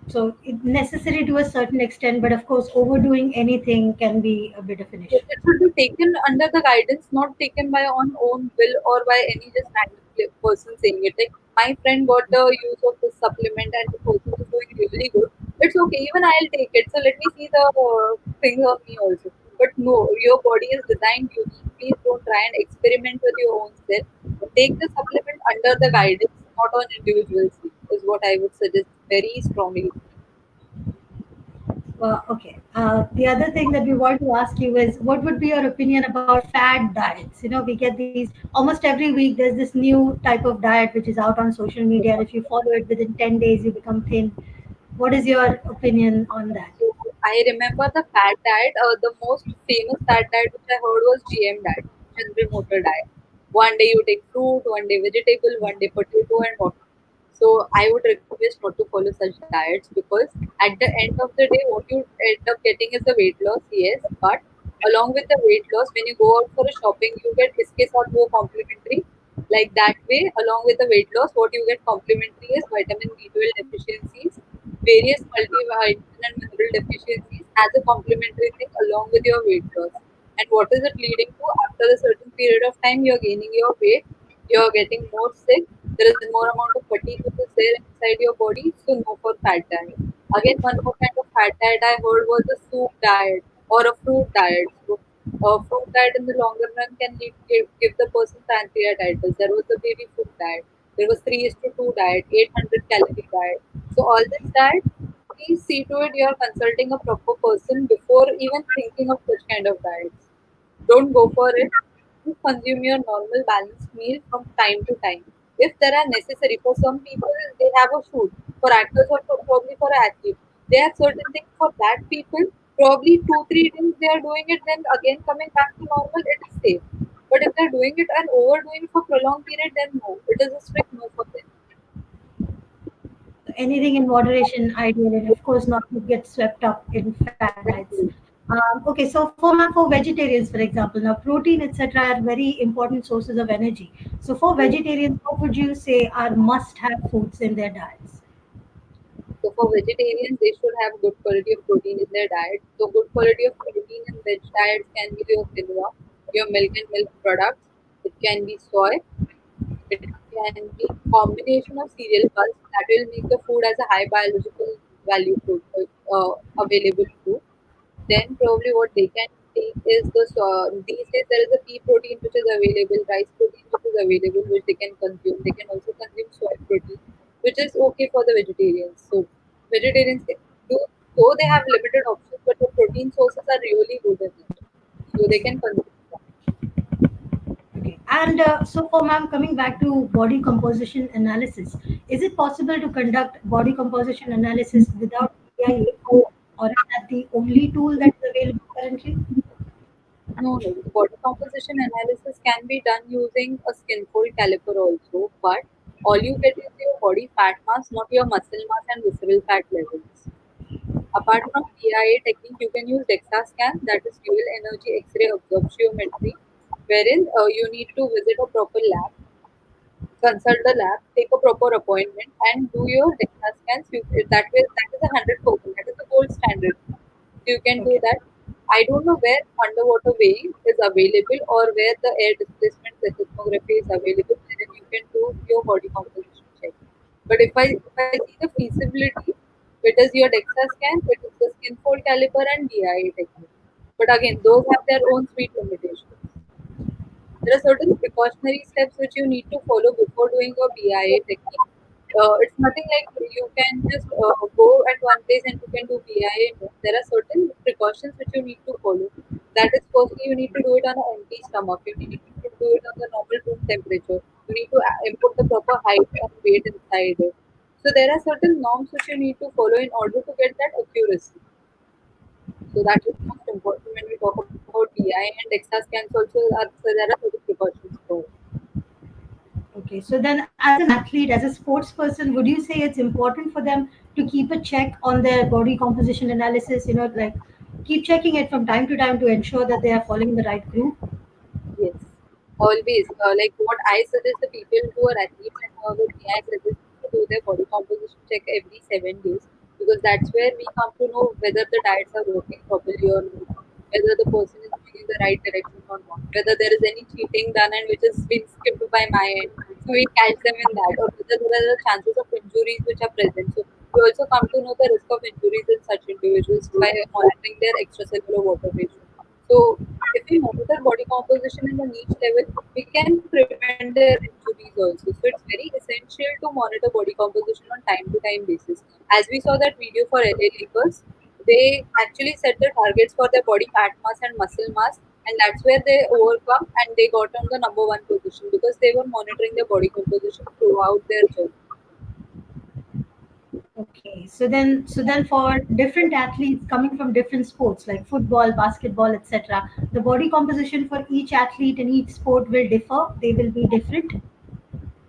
So it's necessary to a certain extent, but of course, overdoing anything can be a bit of an issue. It should be taken under the guidance, not taken by on own will or by any just random person saying it. Like my friend got the use of this supplement and the person is doing really good. It's okay, even I'll take it. So let me see the things of me also. But no, your body is designed unique. Please don't try and experiment with your own self. Take the supplement under the guidance, not on individuals. Is what I would suggest very strongly. Okay. The other thing that we want to ask you is, what would be your opinion about fad diets? We get these almost every week. There's this new type of diet which is out on social media, and if you follow it within 10 days, you become thin. What is your opinion on that? So I remember the fat diet. The most famous fat diet which I heard was GM diet, General Motor diet. One day you take fruit, one day vegetable, one day potato and water. So I would request not to follow such diets because at the end of the day, what you end up getting is the weight loss, yes. But along with the weight loss, when you go out for a shopping, you get iske saath wo complimentary. Like that way, along with the weight loss, what you get complimentary is vitamin B12 deficiencies, various multivitamin and mineral deficiencies as a complementary thing along with your weight loss. And what is it leading to? After a certain period of time, you're gaining your weight, you're getting more sick, there is more amount of fatigue which is there inside your body, so no for fat diet. Again, one more kind of fat diet I heard was a soup diet or a fruit diet. So, fruit diet in the longer run can give the person pancreatitis. There was the baby food diet. There was 3:2 diet, 800 calorie diet. So all this diet, please see to it you are consulting a proper person before even thinking of such kind of diets. Don't go for it. You consume your normal balanced meal from time to time. If there are necessary for some people, they have a shoot. For actors or probably for athletes, they have certain things for that people. Probably 2-3 days they are doing it, then again coming back to normal, it is safe. But if they're doing it and overdoing it for prolonged period, then no, it is a strict no for them. Anything in moderation, ideal, and of course, not to get swept up in fad diets. Okay, so for vegetarians, for example, now protein, etc., are very important sources of energy. So for vegetarians, what would you say are must-have foods in their diets? So for vegetarians, they should have good quality of protein in their diet. So good quality of protein in veg diets can be your quinoa, your milk and milk products. It can be soy. It can be combination of cereal pulse that will make the food as a high biological value food, available food. Then probably what they can take is these days there is a pea protein which is available, rice protein which is available, which they can consume. They can also consume soy protein, which is okay for the vegetarians. So vegetarians can do, though they have limited options, but the protein sources are really good in it. So they can consume that. Okay. And so for ma'am, coming back to body composition analysis, is it possible to conduct body composition analysis without PIA, or is that the only tool that is available currently? No, no. Body composition analysis can be done using a skin fold caliper also, but all you get is your body fat mass, not your muscle mass and visceral fat levels. Apart from PIA technique, you can use DEXA scan, that is dual energy X-ray absorptiometry, wherein you need to visit a proper lab, consult the lab, take a proper appointment, and do your DEXA scans. That is 100%. That is the gold standard. So you can do Okay. that. I don't know where underwater weighing is available or where the air displacement seismography is available, wherein you can do your body composition check. But if I see the feasibility, it is your DEXA scan, it is the skin fold caliper and DIA technique. But again, those have their own sweet limitations. There are certain precautionary steps which you need to follow before doing your BIA technique. It's nothing like you can just go at one place and you can do BIA. No. There are certain precautions which you need to follow. That is, firstly, you need to do it on an empty stomach. You need to do it on the normal room temperature. You need to input the proper height and weight inside it. So there are certain norms which you need to follow in order to get that accuracy. So that is most important when we talk about BI and DEXA scans also so there are certain precautions for it. Okay. So then, as an athlete, as a sports person, would you say it's important for them to keep a check on their body composition analysis? Like keep checking it from time to time to ensure that they are following the right group. Yes, always. Like what I suggest the people who are athletes and who are with me, I suggest to do their body composition check every 7 days because that's where we come to know whether the diets are working properly or not, whether the person is going in the right direction or not, whether there is any cheating done and which has been skipped by my end. So we catch them in that, or whether there are chances of injuries which are present. So we also come to know the risk of injuries in such individuals by monitoring their extracellular water ratio. So if we monitor body composition in the niche level, we can prevent their injuries also. So it's very essential to monitor body composition on time-to-time basis. As we saw that video for LA Lakers, they actually set the targets for their body fat mass and muscle mass, and that's where they overcome and they got on the number one position because they were monitoring their body composition throughout their journey. Okay. So then, for different athletes coming from different sports like football, basketball, etc., the body composition for each athlete in each sport will differ. They will be different.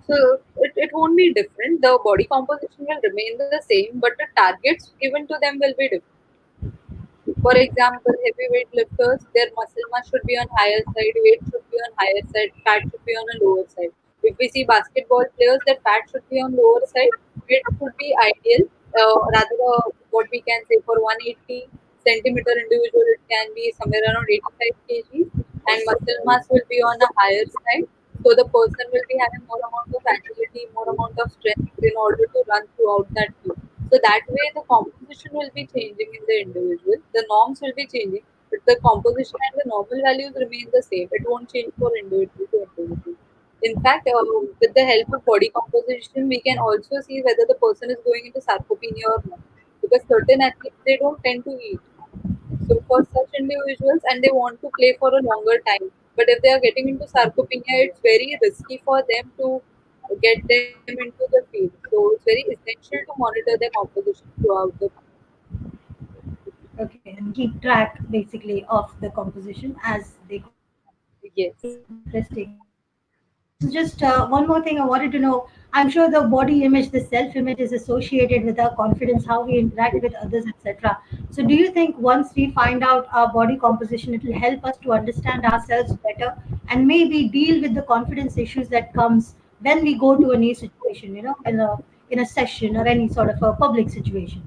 So it won't be different. The body composition will remain the same, but the targets given to them will be different. For example, heavyweight lifters, their muscle mass should be on higher side, weight should be on higher side, fat should be on a lower side. If we see basketball players, their fat should be on lower side, weight should be ideal. What we can say for 180 centimeter individual, it can be somewhere around 85 kgs, and muscle mass will be on a higher side. So the person will be having more amount of agility, more amount of strength in order to run throughout that field. So that way the composition will be changing in the individual. The norms will be changing, but the composition and the normal values remain the same. It won't change for individual to individual. In fact, with the help of body composition, we can also see whether the person is going into sarcopenia or not. Because certain athletes they don't tend to eat. So for such individuals, and they want to play for a longer time, but if they are getting into sarcopenia, it's very risky for them to get them into the field. So it's very essential to monitor their composition throughout the. Okay, and keep track basically of the composition as they go. Yes. Interesting. So just one more thing I wanted to know. I'm sure the body image, the self-image, is associated with our confidence, how we interact with others, etc. So do you think once we find out our body composition, it will help us to understand ourselves better and maybe deal with the confidence issues that comes when we go to a new situation, in a session or any sort of a public situation?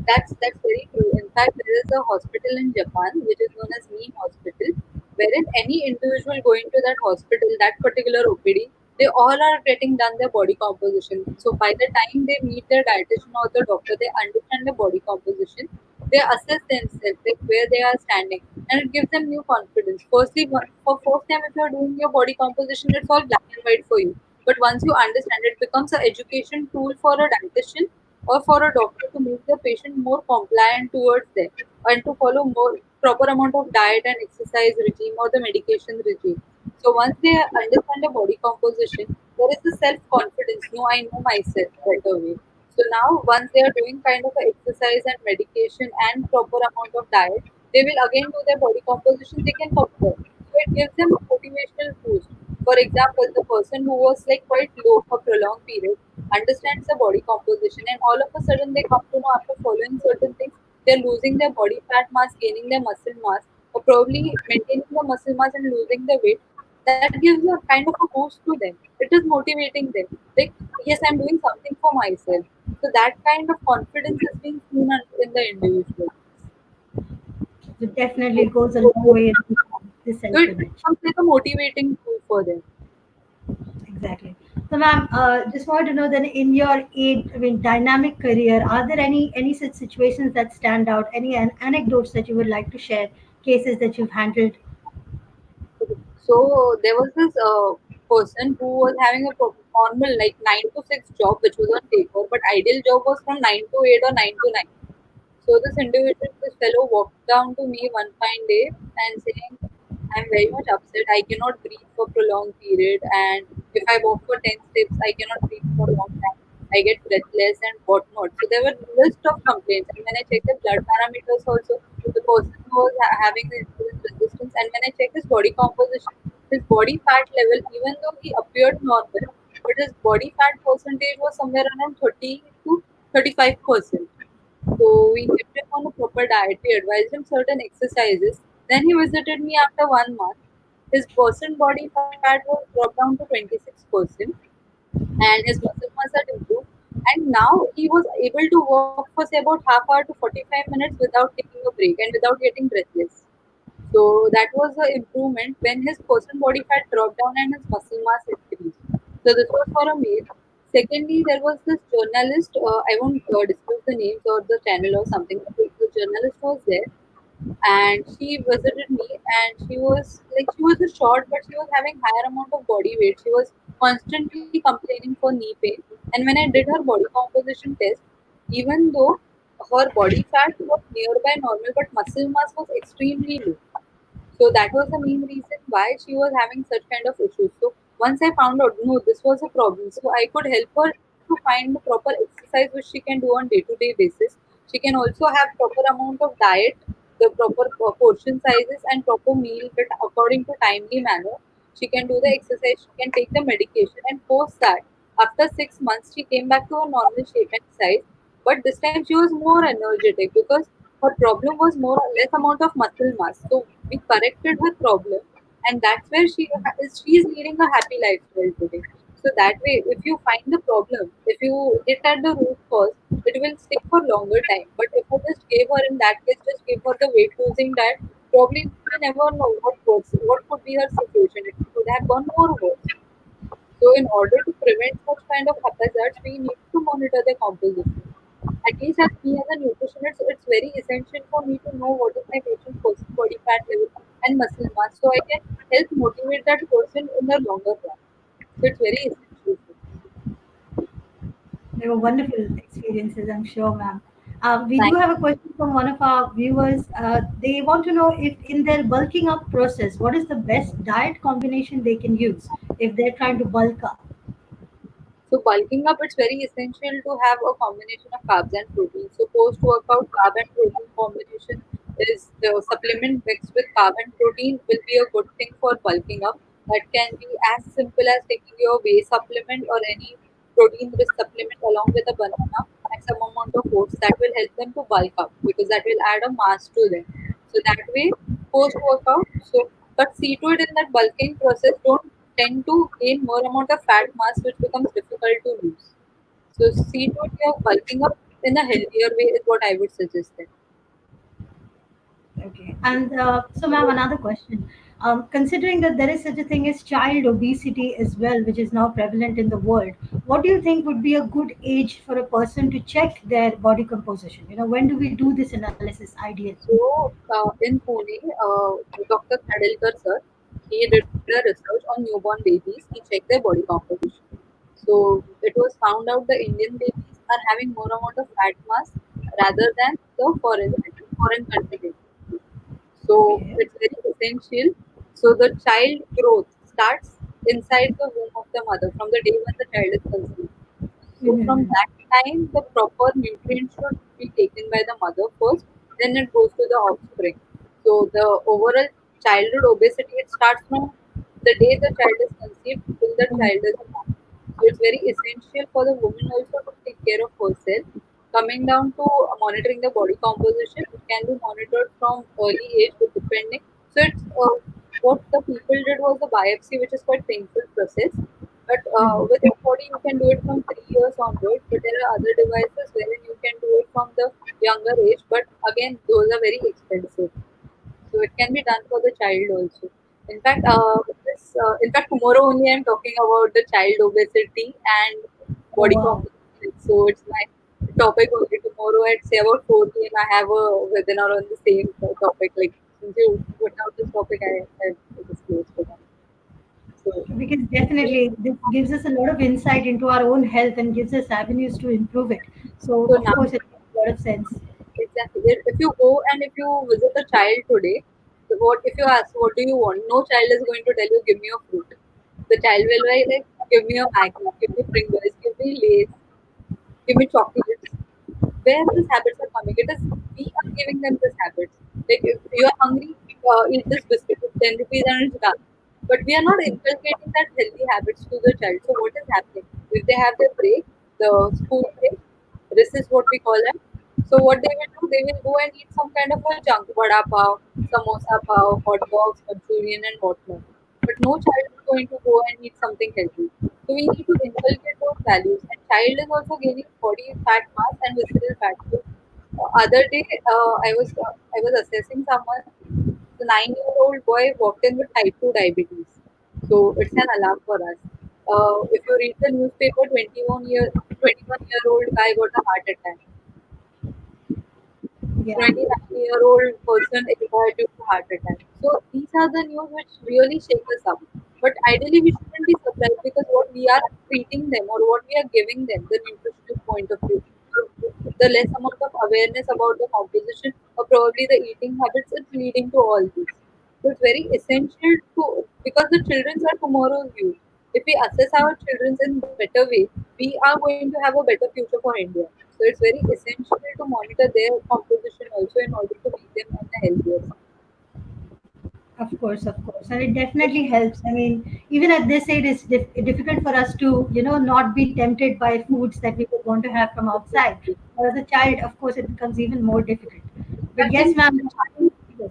That's very true. In fact, there is a hospital in Japan which is known as Neem Hospital, wherein any individual going to that hospital, that particular OPD, they all are getting done their body composition. So by the time they meet their dietitian or the doctor, they understand the body composition. They assess themselves, like where they are standing, and it gives them new confidence. Firstly, for first time, if you are doing your body composition, it's all black and white for you. But once you understand, it becomes an education tool for a dietitian or for a doctor to make the patient more compliant towards them and to follow more proper amount of diet and exercise regime or the medication regime. So once they understand the body composition, there is the self confidence. No, I know myself better way. So now once they are doing kind of a exercise and medication and proper amount of diet, they will again do their body composition. They can compare. So it gives them a motivational boost. For example, the person who was like quite low for prolonged period understands the body composition, and all of a sudden they come to know after following certain things, they're losing their body fat mass, gaining their muscle mass, or probably maintaining the muscle mass and losing the weight. That gives a kind of a boost to them. It is motivating them. Like, yes, I'm doing something for myself. So that kind of confidence has been seen in the individual. It definitely goes a long way in this So it self-image. becomes like a motivating tool for them. Exactly. So, ma'am, just wanted to know then in your dynamic career, are there any such situations that stand out? Any anecdotes that you would like to share? Cases that you've handled? So there was this person who was having a normal like 9 to 6 job, which was on paper, but ideal job was from 9 to 8 or 9 to 9. So this individual, this fellow walked down to me one fine day and saying, I'm very much upset. I cannot breathe for prolonged period, and if I walk for 10 steps, I cannot breathe for a long time. I get breathless and whatnot. So there were list of complaints, and when I checked the blood parameters also, the person was having the insulin resistance. And when I checked his body composition, his body fat level, even though he appeared normal, but his body fat percentage was somewhere around 30 to 35%. So we kept him on a proper diet. We advised him certain exercises. Then he visited me after 1 month. His percent body fat was dropped down to 26%, and his muscle mass had improved. And now he was able to walk for say about half hour to 45 minutes without taking a break and without getting breathless. So that was the improvement when his percent body fat dropped down and his muscle mass increased. So this was for a male. Secondly, there was this journalist. I won't disclose the names or the channel or something. But the journalist was there, and she visited me, and she was a short, but she was having higher amount of body weight. She was constantly complaining for knee pain. And when I did her body composition test, even though her body fat was nearby normal, but muscle mass was extremely low. So that was the main reason why she was having such kind of issues. So once I found out, no, this was a problem. So I could help her to find the proper exercise which she can do on day-to-day basis. She can also have proper amount of diet, the proper portion sizes and proper meal but according to timely manner. She can do the exercise, she can take the medication, and post that after 6 months she came back to her normal shape and size. But this time she was more energetic because her problem was more or less amount of muscle mass. So we corrected her problem, and that's where she is leading a happy lifestyle today. So that way, if you find the problem, if you hit at the root cause, it will stay for longer time. But if you just gave her in that case, just gave her the weight losing diet, probably we never know what could be her situation. It could have gone more worse. So in order to prevent such kind of haphazards, we need to monitor the composition. At least as me as a nutritionist, it's very essential for me to know what is my patient's percent body fat level and muscle mass, so I can help motivate that person in the longer run. So it's very essential. They were wonderful experiences, I'm sure, ma'am. We do Thank have a question from one of our viewers. They want to know if, in their bulking up process, what is the best diet combination they can use if they're trying to bulk up? So bulking up, it's very essential to have a combination of carbs and protein. So post-workout carb and protein combination is the supplement mixed with carb and protein will be a good thing for bulking up. That can be as simple as taking your whey supplement or any protein-rich supplement along with a banana and some amount of oats. That will help them to bulk up because that will add a mass to them. So that way, post-workout, but see to it in that bulking process, don't tend to gain more amount of fat mass which becomes difficult to lose. So see to it you're bulking up in a healthier way is what I would suggest then. Okay. And so, ma'am, another question. Considering that there is such a thing as child obesity as well, which is now prevalent in the world, what do you think would be a good age for a person to check their body composition? When do we do this analysis ideally? So in Pune, Dr. Khadilkar sir, he did a research on newborn babies. He checked their body composition. So it was found out the Indian babies are having more amount of fat mass rather than the foreign country babies. So Okay. it's very essential. So the child growth starts inside the womb of the mother from the day when the child is conceived. So from Mhm. that time, the proper nutrients should be taken by the mother first, then it goes to the offspring. So the overall childhood obesity, it starts from the day the child is conceived till the child is born. So it's very essential for the woman also to take care of herself. Coming down to monitoring the body composition, it can be monitored from early age, with depending. So it's what the people did was a biopsy, which is quite painful process. But with body, you can do it from 3 years onwards. But there are other devices wherein you can do it from the younger age. But again, those are very expensive. So it can be done for the child also. In fact, tomorrow only I'm talking about the child obesity and Oh, body wow. composition. So it's my topic only tomorrow at say about 4 p.m. I have a webinar on the same topic. Like since you put out this topic, I disclosed for that. So Because definitely this gives us a lot of insight into our own health and gives us avenues to improve it. So, so of now course, it makes a lot of sense. exactly. If you go and if you visit a child today, so what if you ask what do you want? No child is going to tell you give me a fruit. The child will be like give me a Maggie, give me Pringles, give me Lays, give me chocolates. Where these habits are coming? It is we are giving them these habits. Like if you are hungry, eat this biscuit with 10 rupees and it's done. But we are not inculcating that healthy habits to the child. So what is happening? If they have their break, the school break, this is what we call it. So what they will do, they will go and eat some kind of a junk, vada pav, samosa pav, hot dogs, Manchurian and whatnot. But no child is going to go and eat something healthy. So we need to inculcate those values. And child is also gaining body fat mass and visceral fat. So other day, I was assessing someone. The 9-year-old boy walked in with type 2 diabetes. So it's an alarm for us. If you read the newspaper, 21-year-old guy got a heart attack. Yeah, 29-year-old person expired due to heart attack. So these are the news which really shake us up. But ideally, we shouldn't be surprised because what we are treating them or what we are giving them, the nutritional point of view, the less amount of awareness about the composition or probably the eating habits, it's leading to all this. So it's very essential to because the children are tomorrow's youth. If we assess our children in better way, we are going to have a better future for India. So it's very essential to monitor their composition also in order to make them on the healthier side. of course, and it definitely helps. I mean, even at this age, it's difficult for us to, not be tempted by foods that we would want to have from outside. But as a child, of course, it becomes even more difficult. But But yes, in ma'am. Yes.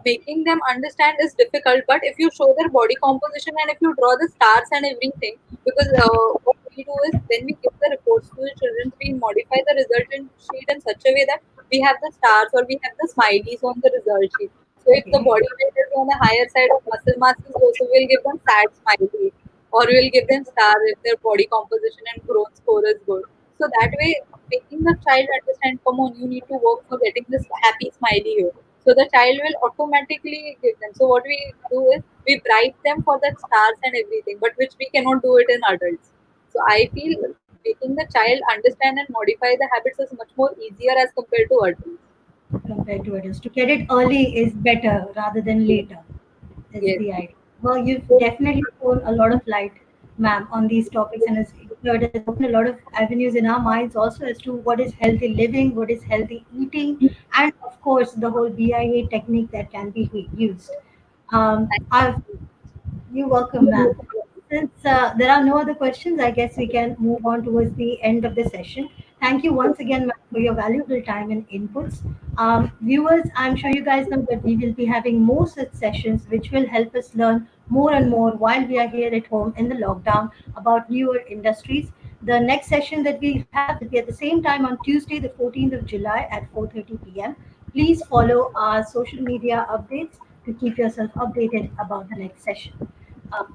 making them understand is difficult, but if you show their body composition and if you draw the stars and everything, because what we do is when we give the reports to the children, we modify the result sheet in such a way that we have the stars or we have the smileys on the result sheet. So if the Okay. body weight is on the higher side of muscle mass is low, so we'll give them sad smiley, or we'll give them star if their body composition and growth score is good. So that way, making the child understand, come on, you need to work for getting this happy smiley here. So the child will automatically give them. So what we do is we bribe them for that stars and everything, but which we cannot do it in adults. So I feel making the child understand and modify the habits is much more easier as compared to adults. Compared to adults. To get it early is better rather than later, is Yes. the idea. Well, you've So definitely thrown a lot of light, ma'am, on these topics, and it has opened a lot of avenues in our minds also as to what is healthy living, what is healthy eating, and of course, the whole BIA technique that can be used. I've You're welcome, ma'am. Since there are no other questions, I guess we can move on towards the end of the session. Thank you once again, ma'am, for your valuable time and inputs. Viewers, I'm sure you guys know that we will be having more such sessions which will help us learn more and more while we are here at home in the lockdown about newer industries. The next session that we have will be at the same time on Tuesday, the 14th of July at 4:30 p.m. Please follow our social media updates to keep yourself updated about the next session.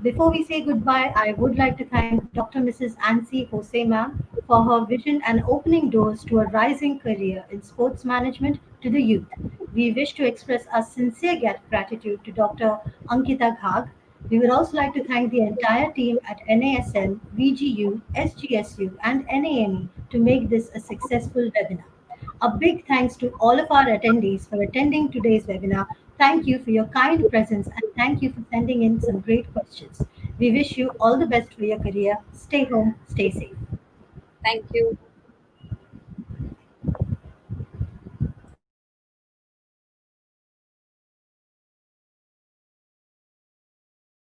Before we say goodbye, I would like to thank Dr. Mrs. Ansi Jose ma'am for her vision and opening doors to a rising career in sports management to the youth. We wish to express our sincere gratitude to Dr. Ankita Ghag. We would also like to thank the entire team at NASM, VGU, SGSU, and NAME to make this a successful webinar. A big thanks to all of our attendees for attending today's webinar. Thank you for your kind presence and thank you for sending in some great questions. We wish you all the best for your career. Stay home, stay safe. thank you.